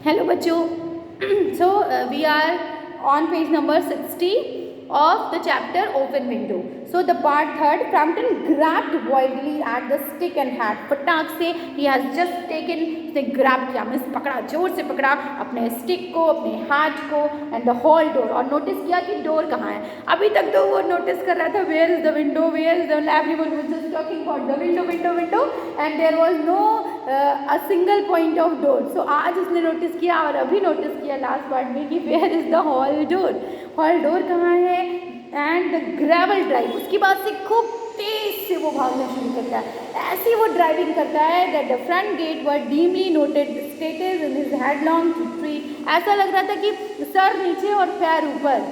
Hello बच्चों. So we are on page number 60 of the chapter Open Window. So the part third, Frampton grabbed wildly at the stick and hat. फटाक से he has just taken, उसने grab किया, means पकड़ा, जोर से पकड़ा अपने stick को, अपने hat को and the hall door, और notice किया कि door कहाँ है. अभी तक तो वो notice कर रहा था where is the window, where is the, everyone was just talking about the window and there was no a single point of door. So आज उसने notice किया और अभी notice किया last part में कि where is the hall door. Hall door कहाँ है एंड द ग्रेवल ड्राइव. उसके बाद से खूब तेज से वो भागना शुरू करता है. ऐसी वो ड्राइविंग करता है that the front gate were dimly noted status in his headlong tree. ऐसा लग रहा था कि सर नीचे और पैर ऊपर,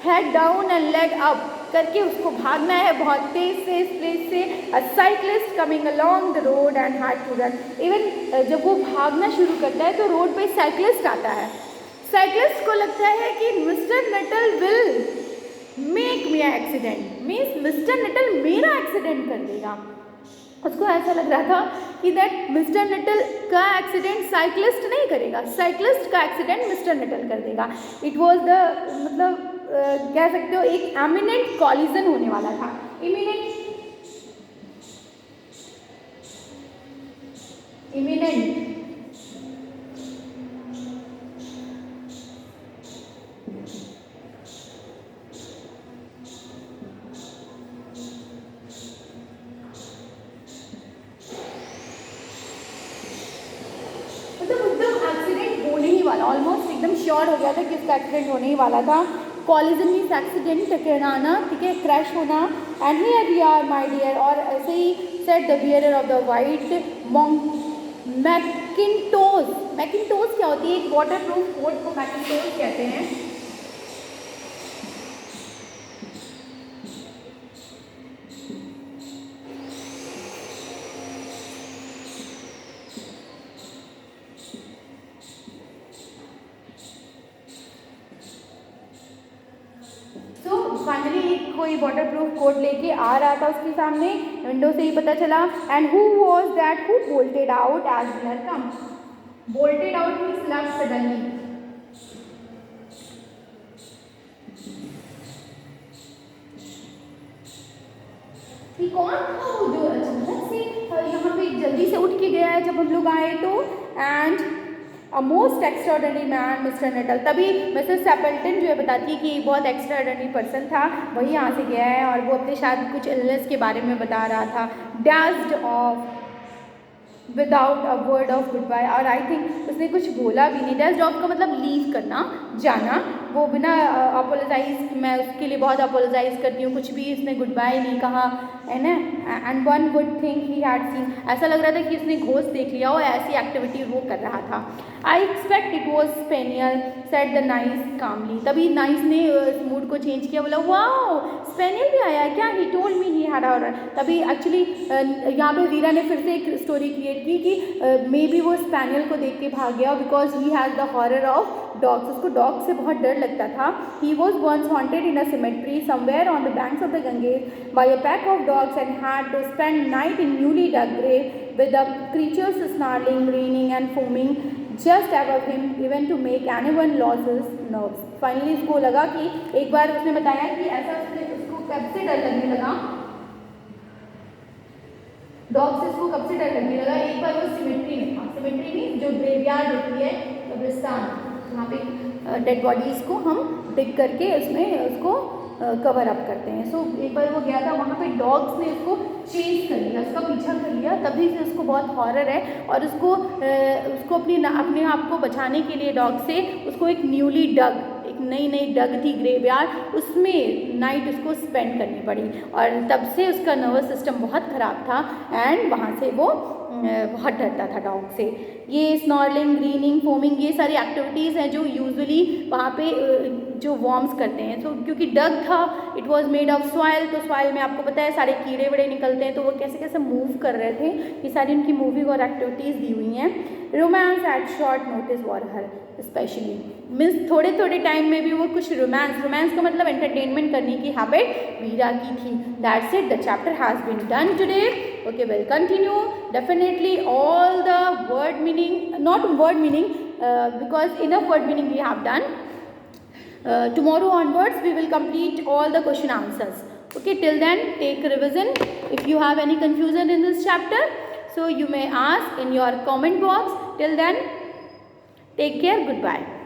head down and leg up करके उसको भागना है बहुत तेज से इस प्लेस से. A cyclist coming along the road and had to run. Even जब वो भागना शुरू करता है तो रोड पे साइक्लिस्ट आता है. साइक्लिस्ट को लगता है कि mister Nuttall will make me accident, means mister Nuttall मेरा एक्सीडेंट कर देगा. उसको ऐसा लग रहा था कि दैट मिस्टर नटल का एक्सीडेंट साइक्लिस्ट नहीं करेगा, साइक्लिस्ट का एक्सीडेंट मिस्टर नटल कर देगा. इट वॉज द मतलब कह सकते हो एक एमिनेंट कॉलिजन होने वाला था. इमिनेंट ऑलमोस्ट एकदम श्योर हो गया था कि इसका एक्सीडेंट होने ही वाला था. कॉलिजन मीन्स एक्सीडेंट, टकराना, ठीक है, क्रैश होना. And here we are my dear, और ऐसे ही said the bearer of the white mackintosh. Mackintosh क्या होती है? एक वाटर प्रूफ कोट को मैकिंटोज कहते हैं. फाइनली कोई वाटर प्रूफ कोट लेके आ रहा था उसके सामने, विंडो से ही पता चला. And who was that who bolted out as we come. Bolted out means left suddenly. कौन था वो जो अचानक से यहाँ पे जल्दी से उठ के गया है जब हम लोग आए तो. And a most extraordinary man mister Nuttall. तभी मिसेस सैपल्टन जो है बताती है कि बहुत एक्स्ट्राऑर्डिनरी पर्सन था, वही यहाँ से गया है और वो अपने शायद कुछ इलनेस के बारे में बता रहा था. Dashed off without a word of goodbye. और आई थिंक उसने कुछ बोला भी नहीं. डैज्ड ऑफ का मतलब लीव करना, जाना. वो बिना अपोलोजाइज, मैं उसके लिए बहुत अपोलोजाइज करती हूँ, कुछ भी उसने गुड बाय नहीं कहा है ना. And one good thing he had seen. ऐसा लग रहा था कि उसने घोस्ट देख लिया और ऐसी एक्टिविटी वो कर रहा था. I expect it was spaniel said the nice calmly. तभी नाइस ने मूड को चेंज किया, बोला वाओ स्पेनियल भी आया क्या, he told me he had horror. तभी एक्चुअली यहाँ पे वीरा ने फिर से एक स्टोरी क्रिएट की कि मे बी वो स्पेनियल को देख के भाग गया because he has the horror of dogs. उसको डॉग से बहुत डर लगता था. He was once haunted in a cemetery somewhere on the banks of the Ganges by a pack of dogs and had to spend night in newly dug grave with the creatures snarling, raining and foaming just above him even to make anyone lose his nerves. Finally इसको लगा कि एक बार उसने बताया कि ऐसा उसको कब से डर लगने लगा, डॉग से उसको कब से डर लगने लगा. एक बार वो सिमेट्री में था. सिमेट्री में जो ग्रेवयार्ड होती है, कब्रिस्तान, वहाँ पे डेड बॉडीज़ को हम डिग करके उसमें उसको कवर अप करते हैं. सो एक बार वो गया था वहाँ पे, डॉग्स ने उसको चेज कर लिया, उसका पीछा कर लिया. तभी से उसको बहुत हॉरर है और उसको अपने आप को बचाने के लिए डॉग से उसको एक न्यूली डग, एक नई डग थी ग्रेवयार्ड, उसमें नाइट उसको स्पेंड करनी पड़ी. और तब से उसका नर्वस सिस्टम बहुत ख़राब था एंड वहाँ से वो बहुत डरता था डॉग से. ये स्नॉर्लिंग, ग्रीनिंग, फोमिंग, ये सारी एक्टिविटीज़ हैं जो यूजुअली वहाँ पे जो वॉर्म्स करते हैं. तो क्योंकि डग था, it was made of soil, तो सॉइल में आपको पता है सारे कीड़े वड़े निकलते हैं, तो वो कैसे कैसे मूव कर रहे थे. ये सारी उनकी मूविंग और एक्टिविटीज़ दी हुई हैं. Romance at short notice was her specially, means थोड़े थोड़े टाइम में भी वो कुछ रोमांस का मतलब एंटरटेनमेंट करने की हैबिट वीरा की थी. That's it, the chapter has been done today. Okay, we'll continue. Definitely all the word meaning, not word meaning, because enough word meaning we have done. Tomorrow onwards we will complete all the question answers. Okay, till then take revision. If you have any confusion in this chapter, so you may ask in your comment box. Till then, take care. Goodbye.